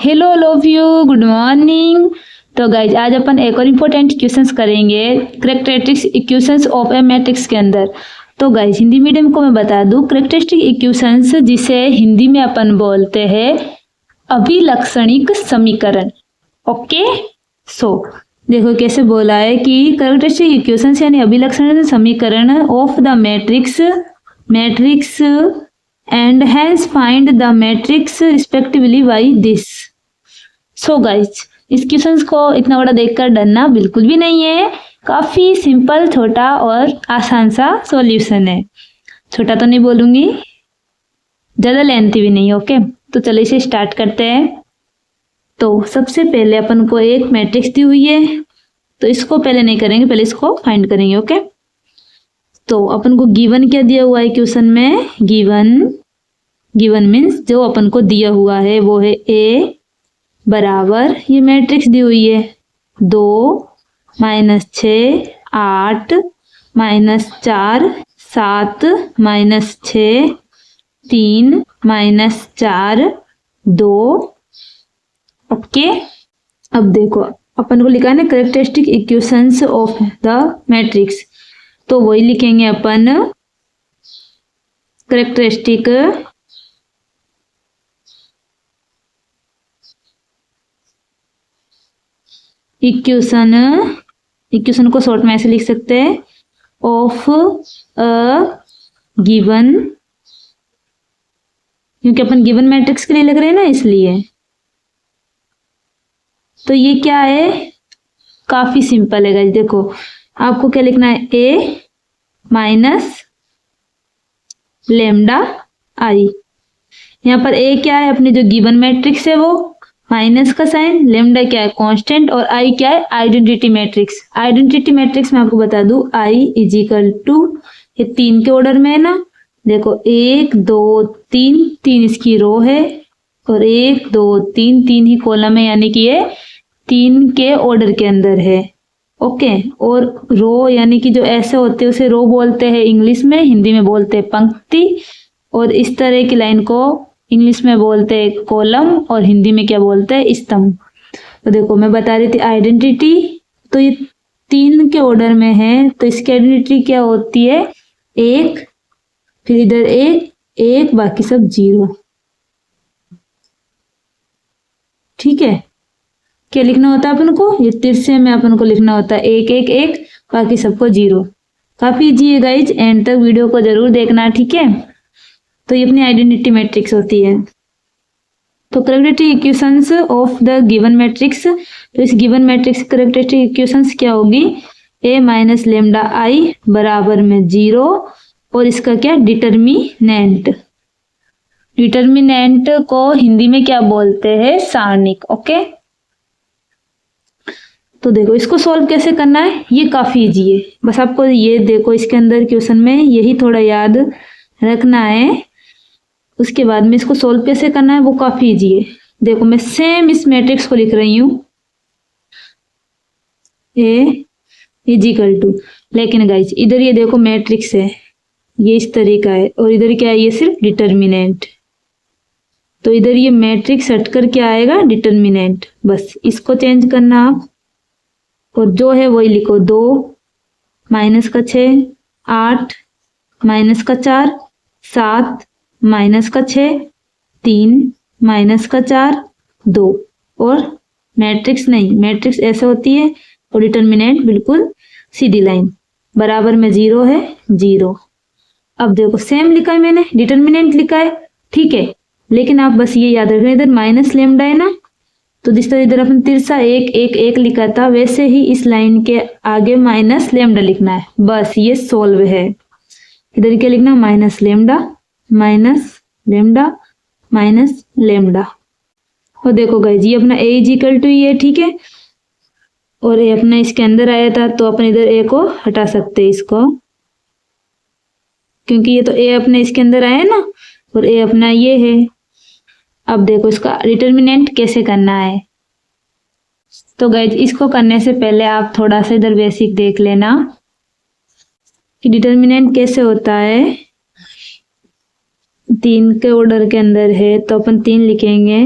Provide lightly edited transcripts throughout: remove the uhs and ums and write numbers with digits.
Hello all of you, good morning. तो guys आज अपन एक और इम्पोर्टेंट क्वेश्चंस करेंगे characteristics equations of A matrix के अंदर। तो गाइज हिंदी मीडियम को मैं बता दूं, कैरेक्टरिस्टिक इक्वेशंस जिसे हिंदी में अपन बोलते हैं अभिलक्षणिक समीकरण। ओके, सो देखो कैसे बोला है कि कैरेक्टरिस्टिक इक्वेशंस यानी अभिलक्षणिक समीकरण of the matrix and hence find the matrix respectively by this। So guys इस क्वेश्चन को इतना बड़ा देखकर डरना बिल्कुल भी नहीं है, काफी सिंपल, छोटा और आसान सा सॉल्यूशन है। छोटा तो नहीं बोलूंगी, ज्यादा लेंथी भी नहीं। ओके, तो चलिए इसे स्टार्ट करते हैं। तो सबसे पहले अपन को एक मैट्रिक्स दी हुई है, तो इसको पहले नहीं करेंगे, पहले इसको फाइंड करेंगे। ओके, तो अपन को गिवन क्या दिया हुआ है क्वेश्चन में? गिवन मीन्स जो अपन को दिया हुआ है वो है ए बराबर, ये मैट्रिक्स दी हुई है 2 -6 8 -4 7 -6 3 -4 2। ओके, अब देखो अपन को लिखा है ना characteristic equations of the matrix, तो वही लिखेंगे अपन कैरेक्टरिस्टिक इक्वेशन को शॉर्ट में ऐसे लिख सकते हैं ऑफ अ गिवन, क्योंकि अपन गिवन मैट्रिक्स के लिए लिख रहे हैं ना, इसलिए। तो ये क्या है, काफी सिंपल है गाइस। देखो आपको क्या लिखना है, ए माइनस लेमडा आई। यहाँ पर ए क्या है, अपनी जो गिवन मैट्रिक्स है वो माइनस का साइन, लेमडा क्या है कांस्टेंट, और आई क्या है आइडेंटिटी मैट्रिक्स। आइडेंटिटी मैट्रिक्स में आपको बता दूं आई इज इक्वल टू, ये 3 के ऑर्डर में है ना। देखो 1 2 3, 3 इसकी रो है, और 1 2 3 3 ही कॉलम है, यानी कि ये 3 के ऑर्डर के अंदर है। ओके, और रो यानी कि जो ऐसे होते हैं उसे रो बोलते हैं इंग्लिश में, हिंदी में बोलते हैं पंक्ति, और इस तरह की लाइन को इंग्लिश में बोलते हैं कॉलम, और हिंदी में क्या बोलते हैं, स्तंभ। तो देखो मैं बता रही थी आइडेंटिटी, तो ये 3 के ऑर्डर में है, तो इसकी आइडेंटिटी क्या होती है, 1, फिर इधर 1 बाकी सब 0। ठीक है, क्या लिखना होता है अपन को, ये तिरछे में अपन को लिखना होता है 1 1 1, बाकी सबको 0। काफी इजी है गाइज, एंड तक वीडियो को जरूर देखना। ठीक है, तो ये अपनी आइडेंटिटी मैट्रिक्स होती है। तो characteristic equations of the given matrix, तो इस गिवन मैट्रिक्स कैरेक्टरिस्टिक इक्वेशंस क्या होगी, ए माइनस लेमडा आई बराबर में 0, और इसका क्या डिटर्मिनेंट। डिटर्मिनेंट को हिंदी में क्या बोलते हैं, सारणिक। ओके, तो देखो इसको सॉल्व कैसे करना है, ये काफी इजी है। बस आपको ये देखो इसके अंदर क्वेश्चन में यही थोड़ा याद रखना है, उसके बाद में इसको सॉल्व कैसे करना है वो काफी इजी है। देखो मैं सेम इस मैट्रिक्स को लिख रही हूँ ए इज इक्वल टू, लेकिन गाइज इधर ये देखो मैट्रिक्स है, ये इस तरह का है, और इधर क्या है, ये सिर्फ डिटर्मिनेंट। तो इधर ये मैट्रिक्स हटकर क्या आएगा, डिटर्मिनेंट। बस इसको चेंज करना आप, और जो है वही लिखो, 2 -6 8 -4 7 -6 3 -4 2, और मैट्रिक्स नहीं, मैट्रिक्स ऐसे होती है, और डिटर्मिनेंट बिल्कुल सीधी लाइन, बराबर में 0 है 0। अब देखो सेम लिखा है मैंने, डिटर्मिनेंट लिखा है, ठीक है, लेकिन आप बस ये याद रखना इधर माइनस लेमडा है ना, तो जिस तरह इधर अपन तिरछा 1 1 1 लिखा था, वैसे ही इस लाइन के आगे माइनस लेमडा लिखना है। बस ये सोल्व है। इधर क्या लिखना, माइनस लेमडा माइनस लेमडा। और देखो गाइज ये अपना ए इज इक्वल टू ये, ठीक है, और ये अपना इसके अंदर आया था, तो अपन इधर ए को हटा सकते हैं इसको, क्योंकि ये तो ए अपने इसके अंदर आया ना, और ए अपना ये है। अब देखो इसका डिटर्मिनेंट कैसे करना है। तो गाइज इसको करने से पहले आप थोड़ा सा इधर बेसिक देख लेना कि डिटर्मिनेंट कैसे होता है। 3 के ऑर्डर के अंदर है तो अपन 3 लिखेंगे,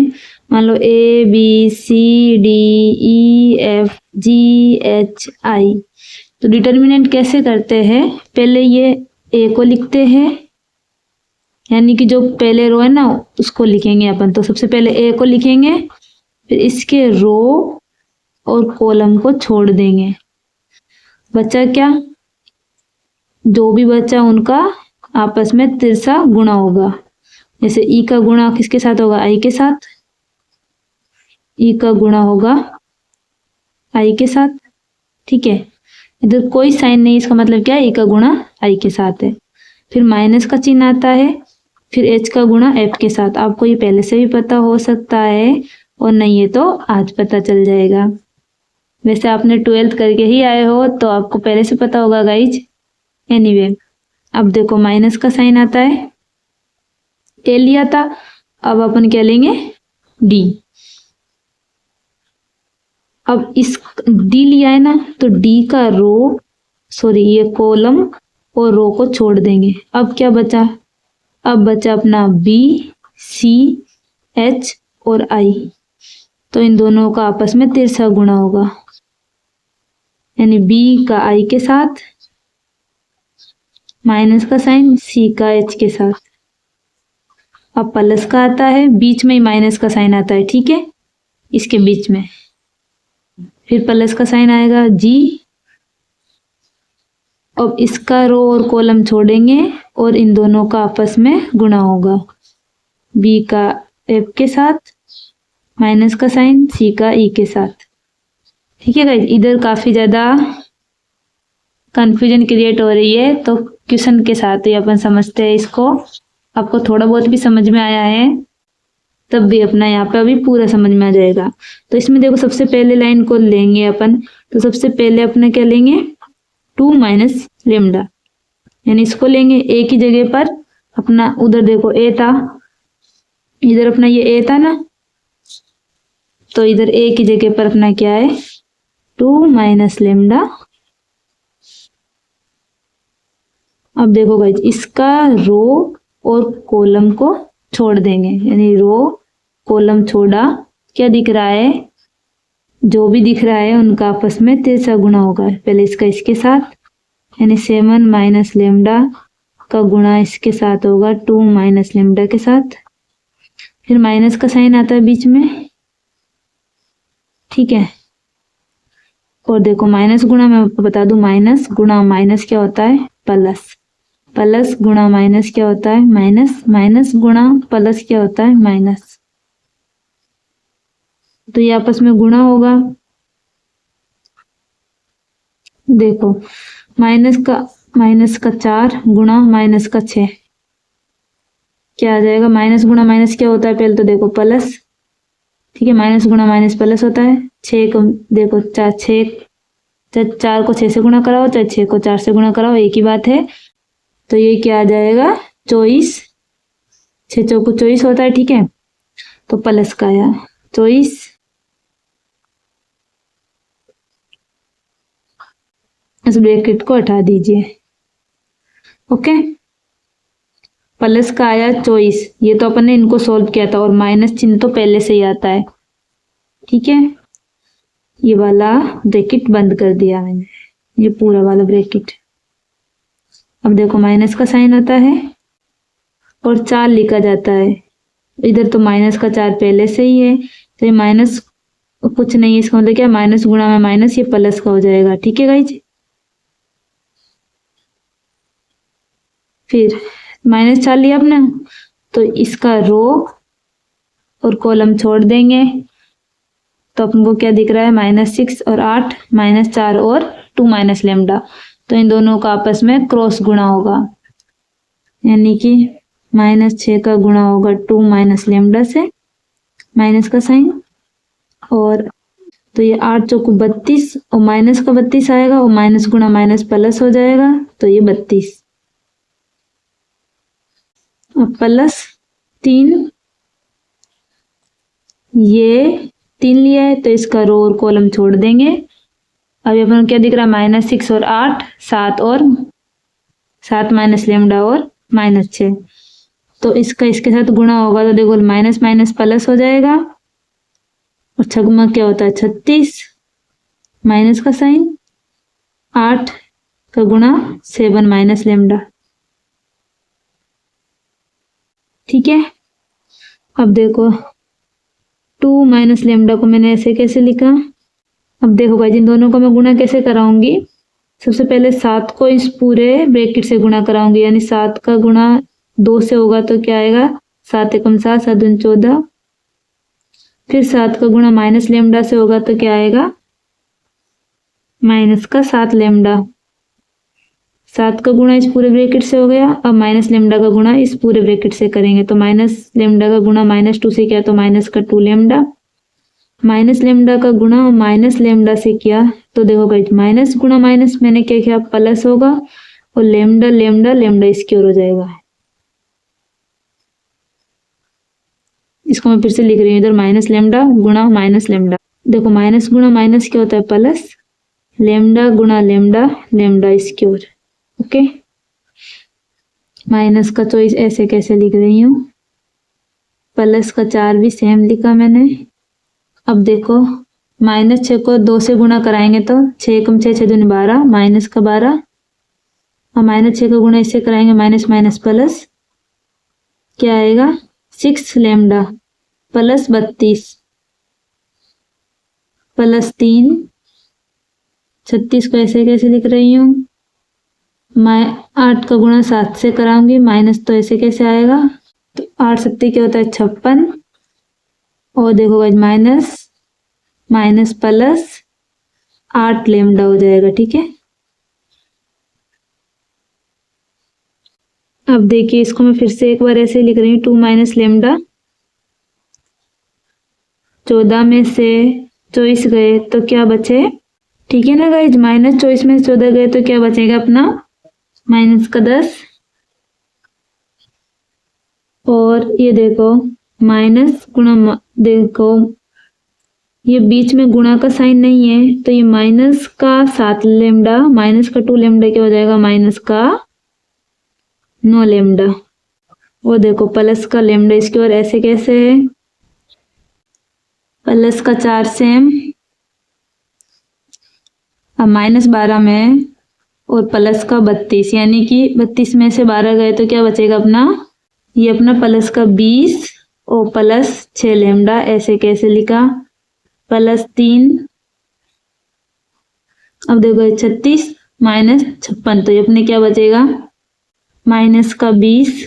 मान लो ABCDEFGHI। तो डिटर्मिनेंट कैसे करते हैं, पहले ये ए को लिखते हैं, यानी कि जो पहले रो है ना उसको लिखेंगे अपन। तो सबसे पहले ए को लिखेंगे, फिर इसके रो और कॉलम को छोड़ देंगे। बचा क्या, जो भी बचा उनका आपस में तिरछा गुणा होगा। जैसे ई का गुणा किसके साथ होगा, आई के साथ। ई का गुणा होगा आई के साथ, ठीक है। इधर कोई साइन नहीं, इसका मतलब क्या है, ई का गुणा आई के साथ है। फिर माइनस का चिन्ह आता है, फिर एच का गुणा एफ के साथ। आपको ये पहले से भी पता हो सकता है, और नहीं है तो आज पता चल जाएगा। वैसे आपने 12th करके ही आए हो तो आपको पहले से पता होगा गाइज। एनीवे, अब देखो माइनस का साइन आता है, ए लिया था, अब अपन क्या लेंगे, डी। अब इस डी लिया है ना, तो डी का रो सॉरी ये कॉलम और रो को छोड़ देंगे। अब क्या बचा, अब बचा अपना बी, सी, एच और आई। तो इन दोनों का आपस में तिरछा गुणा होगा, यानी बी का आई के साथ, माइनस का साइन सी का एच के साथ। अब प्लस का आता है, बीच में ही माइनस का साइन आता है, ठीक है, इसके बीच में। फिर प्लस का साइन आएगा जी। अब इसका रो और कॉलम छोड़ेंगे और इन दोनों का आपस में गुणा होगा, बी का एफ के साथ, माइनस का साइन सी का ई के साथ, ठीक है गाइस। इधर काफी ज्यादा कंफ्यूजन क्रिएट हो रही है, तो क्वेश्चन के साथ ही अपन समझते हैं इसको। आपको थोड़ा बहुत भी समझ में आया है तब भी अपना यहाँ पे अभी पूरा समझ में आ जाएगा। तो इसमें देखो सबसे पहले लाइन को लेंगे अपन, तो सबसे पहले अपने क्या लेंगे, 2 माइनस लेमडा, यानी इसको लेंगे ए की जगह पर। अपना उधर देखो ए था, इधर अपना ये ए था ना, तो इधर ए की जगह पर अपना क्या है, 2 माइनस लेमडा। अब देखो गाइस, इसका रो और कॉलम को छोड़ देंगे, यानी रो कॉलम छोड़ा, क्या दिख रहा है, जो भी दिख रहा है उनका आपस में तिरछा गुणा होगा। पहले इसका इसके साथ, यानी 7 माइनस लेमडा का गुणा इसके साथ होगा 2 माइनस लेमडा के साथ। फिर माइनस का साइन आता है बीच में, ठीक है। और देखो माइनस गुणा, मैं आपको बता दूं, माइनस गुणा माइनस क्या होता है, प्लस। प्लस गुणा माइनस क्या होता है, माइनस। माइनस गुणा प्लस क्या होता है, माइनस। तो ये आपस में गुणा होगा। देखो माइनस का 4 गुणा माइनस का 6 क्या आ जाएगा, माइनस गुणा माइनस क्या होता है, पहले तो देखो प्लस, ठीक है। माइनस गुणा माइनस प्लस होता है। 6 को देखो, 4 को 6 से गुणा कराओ, चाहे 6 को 4 से गुणा कराओ, एक ही बात है। तो ये क्या आ जाएगा, 24। 6 चौको 24 होता है, ठीक है। तो प्लस का आया 24। इस ब्रैकेट को हटा दीजिए, ओके। प्लस का आया 24, ये तो अपन ने इनको सॉल्व किया था, और माइनस चिन्ह तो पहले से ही आता है, ठीक है। ये वाला ब्रैकेट बंद कर दिया मैंने, ये पूरा वाला ब्रैकेट। अब देखो माइनस का साइन आता है और 4 लिखा जाता है, इधर तो माइनस का 4 पहले से ही है, तो ये माइनस कुछ नहीं है, इसका मतलब क्या, माइनस गुणा में माइनस, ये प्लस का हो जाएगा, ठीक है गाइज। फिर माइनस 4 लिया अपने, तो इसका रो और कॉलम छोड़ देंगे, तो अपन को क्या दिख रहा है, -6 और 8, -4 और 2 माइनस लेमडा। तो इन दोनों का आपस में क्रॉस गुणा होगा, यानी कि -6 का गुणा होगा 2 माइनस लेमडा से, माइनस का साइन। और तो ये 8 चौको 32, और माइनस का 32 आएगा, और माइनस गुणा माइनस प्लस हो जाएगा, तो ये 32। अब प्लस 3, ये 3 लिया है, तो इसका रो और कॉलम छोड़ देंगे। अभी अपन क्या दिख रहा है, -6 और 8, 7 और 7 माइनस लेमडा और -6। तो इसका इसके साथ गुणा होगा, तो देखो माइनस माइनस प्लस हो जाएगा, और छगमा क्या होता है 36, माइनस का साइन, 8 का गुणा 7 माइनस लेमडा। ठीक है, अब देखो 2 माइनस लेमडा को मैंने ऐसे कैसे लिखा। अब देखो गाइस इन दोनों को मैं गुणा कैसे कराऊंगी। सबसे पहले 7 को इस पूरे ब्रैकेट से गुणा कराऊंगी, यानी 7 का गुणा 2 से होगा तो क्या आएगा 7 एकम 7, 7 दूनी 14। फिर 7 का गुणा माइनस लेमडा से होगा तो क्या आएगा माइनस का 7 लेमडा। 7 का गुणा इस पूरे ब्रैकेट से हो गया। अब माइनस लेमडा का गुणा इस पूरे ब्रैकेट से करेंगे तो माइनस लेमडा का गुणा -2 से किया तो माइनस का 2 लेमडा। माइनस लेमडा का गुणा माइनस लेमडा से किया तो देखो गाइस माइनस गुणा माइनस मैंने क्या किया प्लस होगा और लेमडा लेमडा लेमडा स्क्वायर हो जाएगा। इसको मैं फिर से लिख रही हूँ इधर माइनस लेमडा गुणा माइनस लेमडा। देखो माइनस गुणा माइनस क्या होता है प्लस, लेमडा गुणा lambda lambda square. Okay, minus का चॉइस ऐसे कैसे लिख रही हूँ, प्लस का 4 भी सेम लिखा मैंने। अब देखो -6 को 2 से गुणा कराएंगे तो 6 एकम 6, 6 दूनी 12, माइनस का 12। और -6 का गुणा इससे कराएंगे माइनस माइनस प्लस, क्या आएगा 6 लेमडा प्लस 32 प्लस 3, 36 को ऐसे कैसे लिख रही हूँ, मैं 8 का गुणा 7 से कराऊंगी माइनस तो ऐसे कैसे आएगा, तो 8 7 क्या होता है 56। और देखो guys minus minus plus 8 lambda हो जाएगा। ठीक है, अब देखिए इसको मैं फिर से एक बार ऐसे लिख रही हूँ 2 माइनस लेमडा। 14 में से 24 गए तो क्या बचे, ठीक है ना गाइज, -24 में से 14 गए तो क्या बचेगा अपना माइनस का 10। और ये देखो माइनस गुणा, देखो ये बीच में गुणा का साइन नहीं है तो ये माइनस का 7 लेमडा माइनस का 2 लेमडा क्या हो जाएगा माइनस का 9 लेमडा। वो देखो प्लस का लेमडा स्क्वायर ऐसे कैसे है, प्लस का 4 सेम, अब -12 में और प्लस का 32, यानी कि 32 में से 12 गए तो क्या बचेगा अपना, ये अपना प्लस का 20 और प्लस 6 लेमडा ऐसे कैसे लिखा प्लस 3। अब देखो 36 माइनस 56 तो ये अपने क्या बचेगा माइनस का 20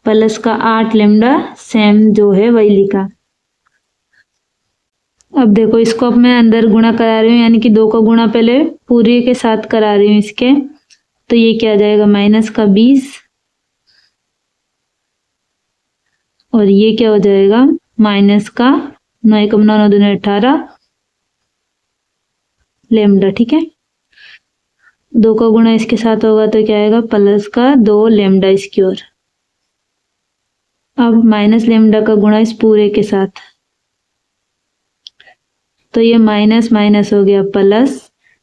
प्लस का 8 लेमडा, सेम जो है वही लिखा। अब देखो इसको अब मैं अंदर गुणा करा रही हूँ, यानी कि 2 का गुणा पहले पूरे के साथ करा रही हूँ इसके, तो ये क्या आ जाएगा माइनस का 20 और ये क्या हो जाएगा माइनस का 9 एकम 9, 9 दूनी 18 लेमडा। ठीक है, 2 का गुणा इसके साथ होगा तो क्या आएगा प्लस का 2 लेमडा स्क्वायर। अब माइनस लेमडा का गुणा इस पूरे के साथ तो ये माइनस माइनस हो गया plus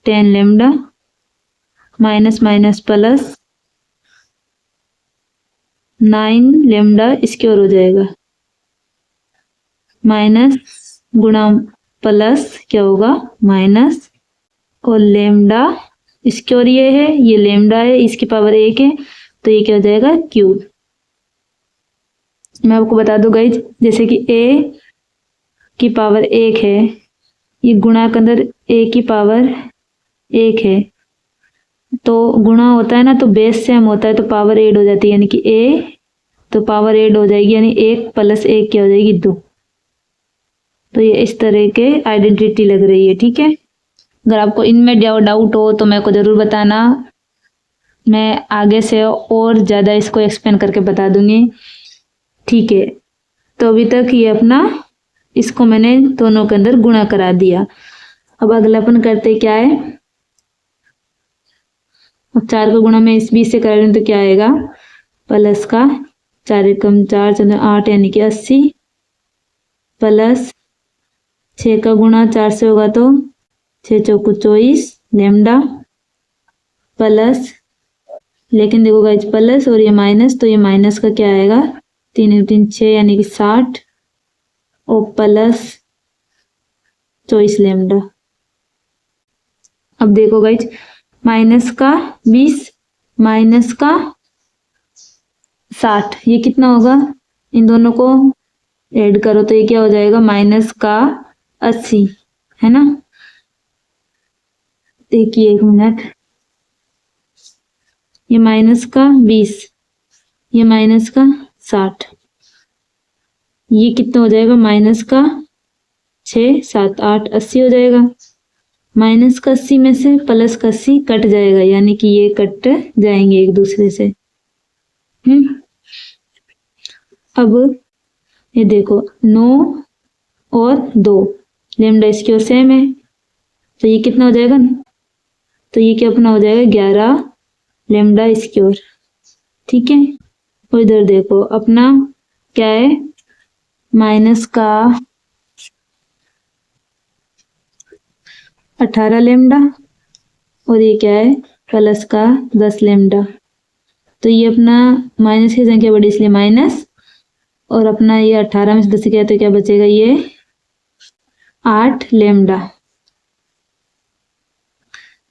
10 lambda, minus minus plus 9 lambda square हो जाएगा। माइनस गुणा प्लस क्या होगा माइनस और लेमडा स्क्वायर ये है, ये लेमडा है, इसकी पावर 1 है तो ये क्या हो जाएगा क्यूब। मैं आपको बता दूं गाइज, जैसे कि a की पावर 1 है, ये गुणा के अंदर a की पावर 1 है तो गुणा होता है ना तो बेस सेम होता है तो पावर ऐड हो जाती है, यानी कि a तो पावर ऐड हो जाएगी, यानी 1 प्लस 1 क्या हो जाएगी 2। तो ये इस तरह के आइडेंटिटी लग रही है। ठीक है, अगर आपको इनमें डाउट हो तो मेरे को ज़रूर बताना, मैं आगे से और ज़्यादा इसको एक्सप्लेन करके बता दूंगी। ठीक है, तो अभी तक ये अपना इसको मैंने दोनों के अंदर गुणा करा दिया। अब अगलापन करते क्या है, अब 4 का गुणा मैं इस 20 से करा रही हूँ तो क्या आएगा प्लस का 4 एकम 4, 4 8 यानी कि 80 प्लस 6 का गुणा 4 से होगा तो 6 चौको 24 लेमडा प्लस, लेकिन देखो गाइस प्लस और ये माइनस तो ये माइनस का क्या आएगा 3 3 6 यानी कि 60 और प्लस 24 लेमडा। अब देखो गाइज, माइनस का 20 माइनस का 60, ये कितना होगा? इन दोनों को ऐड करो तो ये क्या हो जाएगा? माइनस का 80, है ना। देखिए एक मिनट, ये माइनस का 20, ये माइनस का 60, ये कितना हो जाएगा? माइनस का 6 7 8 80 हो जाएगा। माइनस का 80 में से प्लस का 80 कट जाएगा, यानी कि ये कट जाएंगे एक दूसरे से। अब ये देखो 9 और 2 लेमडा स्क्वायर सेम है, तो ये कितना हो जाएगा ना? तो ये क्या अपना हो जाएगा? 11 लेमडा स्क्वायर, ठीक है। और इधर देखो अपना क्या है? माइनस का 18 लेमडा और ये क्या है? प्लस का 10 लेमडा। तो ये अपना माइनस की संख्या बड़ी इसलिए माइनस, और अपना ये 18 में से 10 गया तो क्या बचेगा? ये 8 लेमडा,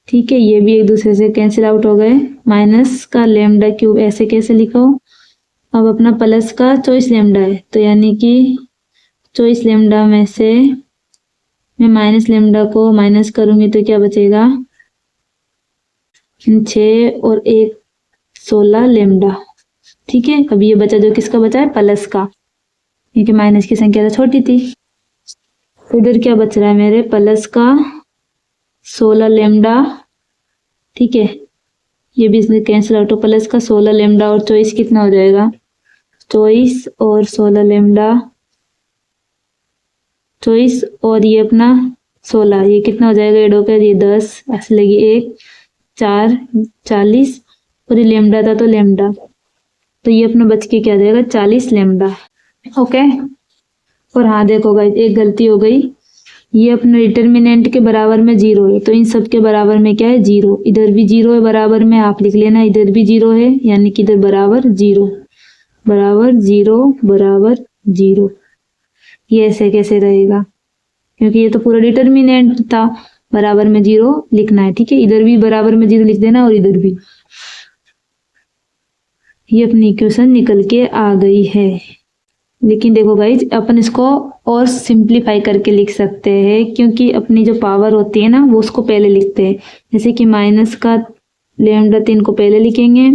ठीक है। ये भी एक दूसरे से कैंसिल आउट हो गए। माइनस का लेमडा क्यूब ऐसे कैसे लिखो? अब अपना प्लस का 24 लेमडा है, तो यानी कि 24 लेमडा में से मैं माइनस लेमडा को माइनस करूंगी तो क्या बचेगा? 6 और 1 16 लेमडा, ठीक है। अब ये बचा जो किसका बचा है? प्लस का, क्योंकि माइनस की संख्या तो छोटी थी। तो इधर क्या बच रहा है मेरे? प्लस का 16 लेमडा, ठीक है। ये भी इसमें कैंसिल आउट हो। प्लस का 16 लेमडा और 24 कितना हो जाएगा? 24 और 16 लेमडा, 24 और ये अपना 16, ये कितना हो जाएगा? एड होकर ये 10 ऐसे लगी 1 4 40 और ये लेमडा था तो लेमडा, तो ये अपना बच के क्या जाएगा? 40 लेमडा, ओके। और हाँ देखो गाइस, एक गलती हो गई, ये अपने डिटर्मिनेंट के बराबर में 0 है, तो इन सब के बराबर में क्या है? 0। इधर भी 0 है बराबर में, आप लिख लेना इधर भी 0 है, यानी कि इधर बराबर 0 बराबर 0 बराबर 0। ये ऐसे कैसे रहेगा? क्योंकि ये तो पूरा डिटर्मिनेंट था, बराबर में 0 लिखना है, ठीक है। इधर भी बराबर में 0 लिख देना और इधर भी। ये अपनी इक्वेशन निकल के आ गई है। लेकिन देखो गाइज, अपन इसको और सिंप्लीफाई करके लिख सकते हैं, क्योंकि अपनी जो पावर होती है ना वो उसको पहले लिखते हैं। जैसे कि माइनस का लेमडा 3 को पहले लिखेंगे,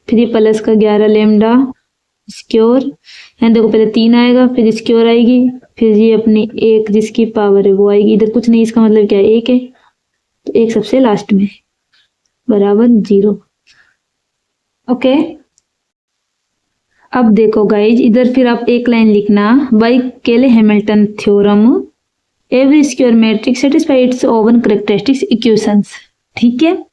फिर ये प्लस का 11 लेमडा स्क्वायर, यहाँ देखो पहले 3 आएगा, फिर स्क्वायर आएगी, फिर ये अपनी 1 जिसकी पावर है वो आएगी। इधर कुछ नहीं, इसका मतलब क्या है? 1 है, तो 1 सबसे लास्ट में बराबर 0, ओके। अब देखो गाइज, इधर फिर आप एक लाइन लिखना, बाय केले Hamilton theorem every square matrix satisfy it's oven characteristics equations, ठीक है।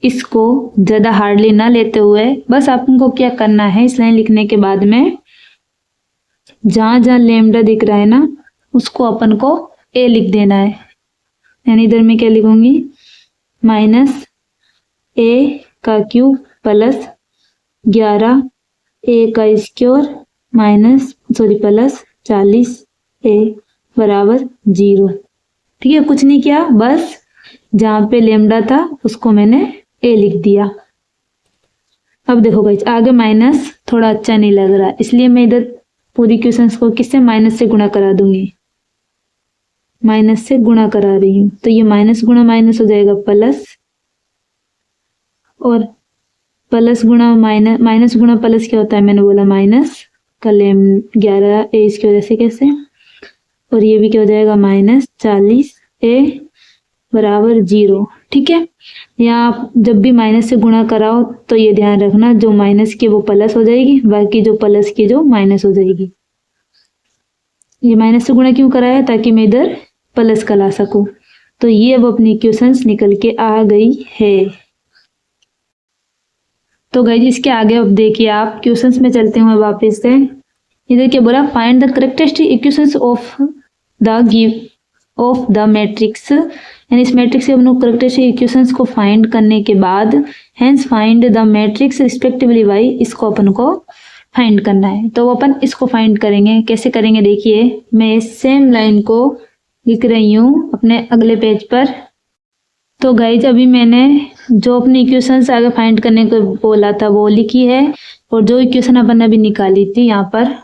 इसको ज्यादा हार्डली ना लेते हुए बस आपको क्या करना है, इस लाइन लिखने के बाद में जहां जहां लेमडा दिख रहा है ना उसको अपन को ए लिख देना है। यानी इधर मैं क्या लिखूंगी? माइनस ए का क्यूब प्लस 11 ए का स्क्वायर माइनस प्लस 40 ए बराबर 0, ठीक है। कुछ नहीं किया, बस जहां पे लेमडा था उसको मैंने ए लिख दिया। अब देखो गाइस, आगे माइनस थोड़ा अच्छा नहीं लग रहा, इसलिए मैं इधर पूरी क्वेश्चंस को किससे? माइनस से गुणा करा दूंगी, माइनस से गुणा करा रही हूँ। तो ये माइनस गुणा माइनस हो जाएगा प्लस, और प्लस गुणा माइनस, माइनस गुणा प्लस क्या होता है? मैंने बोला माइनस का 11 ए इसकी वजह से कैसे, और ये भी क्या हो जाएगा? माइनस 40 ए बराबर 0, ठीक है। यहाँ आप जब भी माइनस से गुणा कराओ तो ये ध्यान रखना, जो माइनस की वो प्लस हो जाएगी, बाकी जो प्लस की जो माइनस हो जाएगी। ये माइनस से गुणा क्यों कराया? ताकि मैं इधर प्लस का ला सकूं। तो ये अब अपनी इक्वेशंस निकल के आ गई है। तो गाइस, इसके आगे अब देखिए आप, क्वेश्चंस में चलते हुए वापस से। इधर क्या बोला? Find the characteristic equations of the matrix. यानी इस मैट्रिक्स के अपने कैरेक्टरिस्टिक इक्वेशंस को फाइंड करने के बाद, hence find the matrix respectively by, इसको अपन को फाइंड करना है। तो अपन इसको फाइंड करेंगे। कैसे करेंगे देखिए, मैं सेम लाइन को लिख रही हूँ अपने अगले पेज पर। तो गाइज अभी मैंने जो अपनी इक्वेशंस आगे फाइंड करने को बोला था वो लिखी है, और जो इक्वेशन अपन अभी निकाली थी यहाँ पर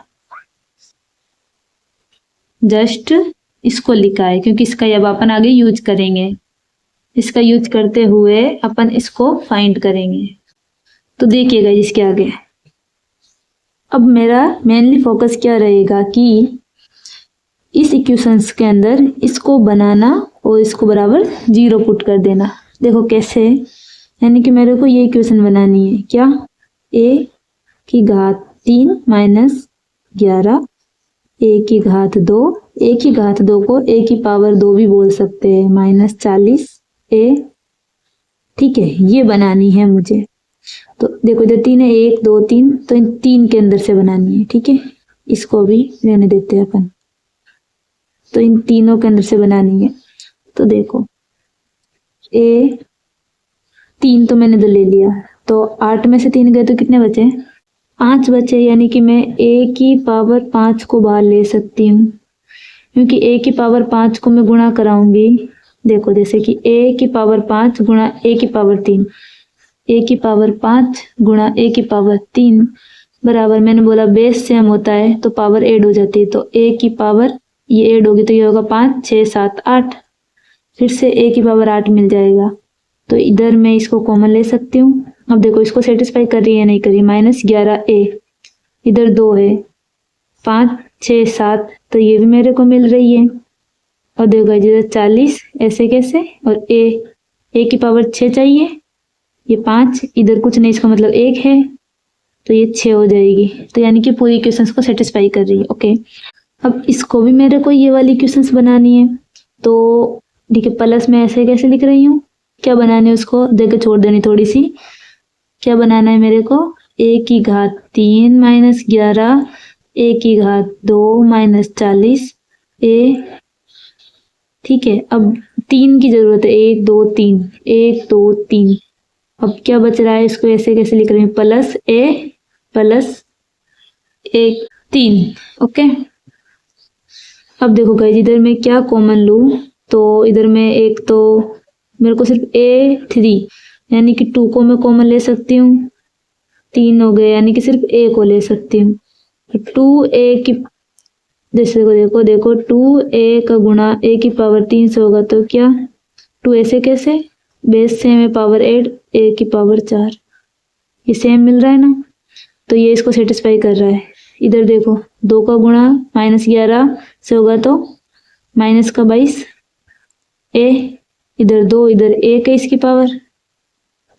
जस्ट इसको लिखा है, क्योंकि इसका अब अपन आगे यूज करेंगे। इसका यूज करते हुए अपन इसको फाइंड करेंगे। तो देखिएगा इसके आगे अब मेरा मेनली फोकस क्या रहेगा कि इस इक्वेशंस के अंदर इसको बनाना और इसको बराबर 0 पुट कर देना। देखो कैसे, यानी कि मेरे को ये इक्वेशन बनानी है क्या, a की घात 3 माइनस 11 a की घात 2, a की घात 2 को a की पावर 2 भी बोल सकते हैं, माइनस 40 a। ठीक है, ये बनानी है मुझे। तो देखो इधर 3 है, 1 2 3, तो इन 3 के अंदर से बनानी है। ठीक है, इसको भी रहने देते हैं अपन। तो इन तीनों के अंदर से बनानी है। तो देखो a 3 तो मैंने तो ले लिया, तो 8 में से 3 गए तो कितने बचे, 5 बचे। यानी कि मैं a की पावर 5 को बाहर ले सकती हूँ, क्योंकि a की पावर 5 को मैं गुणा कराऊंगी। देखो जैसे कि a की पावर 5 गुणा a की पावर 3, a की पावर 5 गुणा a की पावर 3 बराबर, मैंने बोला बेस सेम होता है तो पावर ऐड हो जाती है। तो a की पावर ये ऐड होगी तो ये होगा 5 6 7 8, फिर से a की पावर 8 मिल जाएगा। तो इधर मैं इसको कॉमन ले सकती हूँ। अब देखो इसको सेटिस्फाई कर रही है नहीं कर रही, माइनस 11a, इधर 2 है, 5 6 7, तो ये भी मेरे को मिल रही है। और देखो इधर 40, ऐसे कैसे, और a की पावर 6 चाहिए, ये 5, इधर कुछ नहीं, इसका मतलब 1 है, तो ये 6 हो जाएगी। तो यानी कि पूरी इक्वेशंस को सेटिस्फाई कर रही है। ओके, अब इसको भी मेरे को ये वाली इक्वेशंस बनानी है। तो देखिए प्लस में ऐसे कैसे लिख रही हूँ, क्या बनाने है उसको देकर छोड़ देनी थोड़ी सी। क्या बनाना है मेरे को, a की घात 3 माइनस 11, a की घात 2 माइनस 40 a। ठीक है, अब 3 की जरूरत है, 1 2 3, 1 2 3। अब क्या बच रहा है, इसको ऐसे कैसे लिख रही हूँ, प्लस a प्लस 1 3। ओके, अब देखो गाइस इधर मैं क्या कॉमन लूँ, तो इधर मैं एक तो मेरे को सिर्फ a3 यानी कि 2 को मैं कॉमन ले सकती हूँ, 3 हो गए, यानी कि सिर्फ a को ले सकती हूँ। 2a की जैसे देखो 2a का गुणा a की पावर 3 से होगा तो क्या, 2 ऐसे कैसे, बेस सेम है, पावर 8 a की पावर 4, ये सेम मिल रहा है ना, तो ये इसको सेटिस्फाई कर रहा है। इधर देखो 2 का गुणा माइनस 11 से होगा तो माइनस का 22 a, इधर 2 इधर 1 है इसकी पावर,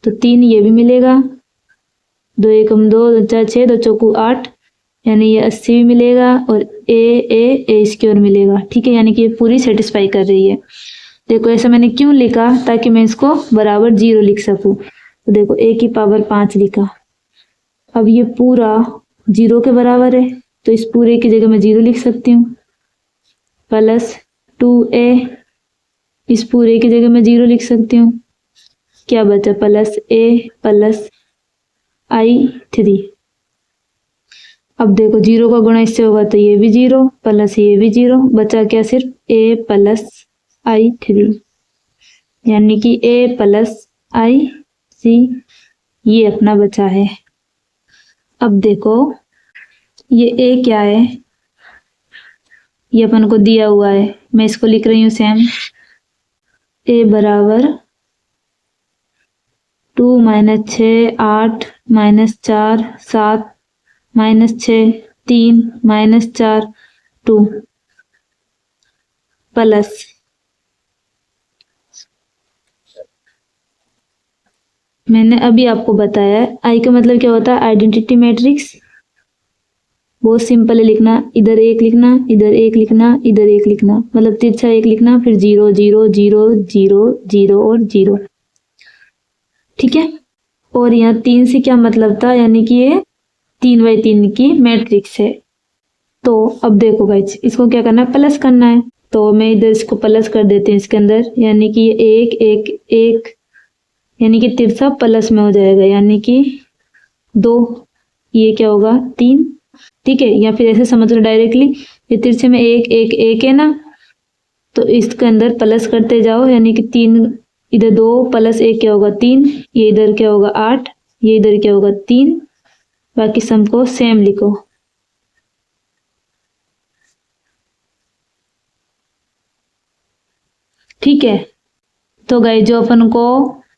तो 3 ये भी मिलेगा, 2 एकम 2 2 4 6 2 चौकू 8, यानी ये 80 भी मिलेगा, और a स्क्वायर मिलेगा। ठीक है, यानी कि ये पूरी सेटिस्फाई कर रही है। देखो ऐसा मैंने क्यों लिखा, ताकि मैं इसको बराबर 0 लिख सकूं। तो देखो a की पावर 5 लिखा, अब ये पूरा 0 के बराबर है, तो इस पूरे की जगह मैं 0 लिख सकती हूँ, प्लस 2a, इस पूरे की जगह मैं 0 लिख सकती हूँ, क्या बचा, प्लस a प्लस i3। अब देखो 0 का गुणा इससे होगा तो ये भी 0 प्लस ये भी 0, बचा क्या, सिर्फ a प्लस i3, यानी कि a प्लस i3 ये अपना बचा है। अब देखो ये a क्या है, ये अपन को दिया हुआ है, मैं इसको लिख रही हूँ सेम, a बराबर 2 minus 6 8 minus 4 7 minus 6 3 minus 4 2 plus मैंने अभी आपको बताया आई का मतलब क्या होता है, आइडेंटिटी मैट्रिक्स। बहुत सिंपल है लिखना, इधर 1 लिखना, इधर 1 लिखना, इधर 1 लिखना, मतलब तिरछा 1 लिखना, फिर 0 0 0 0 0 और 0। ठीक है, और यहाँ 3 से क्या मतलब था, यानी कि ये 3x3 की मैट्रिक्स है। तो अब देखो गाइस इसको क्या करना है, प्लस करना है, तो मैं इधर इसको प्लस कर देती हूँ इसके अंदर, यानी कि ये 1 1 1, यानी कि तिरछा प्लस में हो जाएगा, यानी कि 2 ये क्या होगा 3, ठीक है। या फिर ऐसे समझ लो डायरेक्टली, ये तिरछे में 1 1 1 है ना, तो इसके अंदर प्लस करते जाओ, यानी कि 3 इधर 2 प्लस 1 क्या होगा 3, ये इधर क्या होगा 8, ये इधर क्या होगा 3, बाकी सम को सेम लिखो। ठीक है। तो गाइस जो अपन को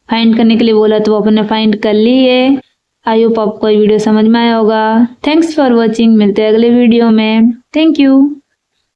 फाइंड करने के लिए बोला तो वो अपन ने फाइंड कर ली है। आई होप आपको ये वीडियो समझ में आया होगा। थैंक्स फॉर वॉचिंग, मिलते हैं अगले वीडियो में। Thank you.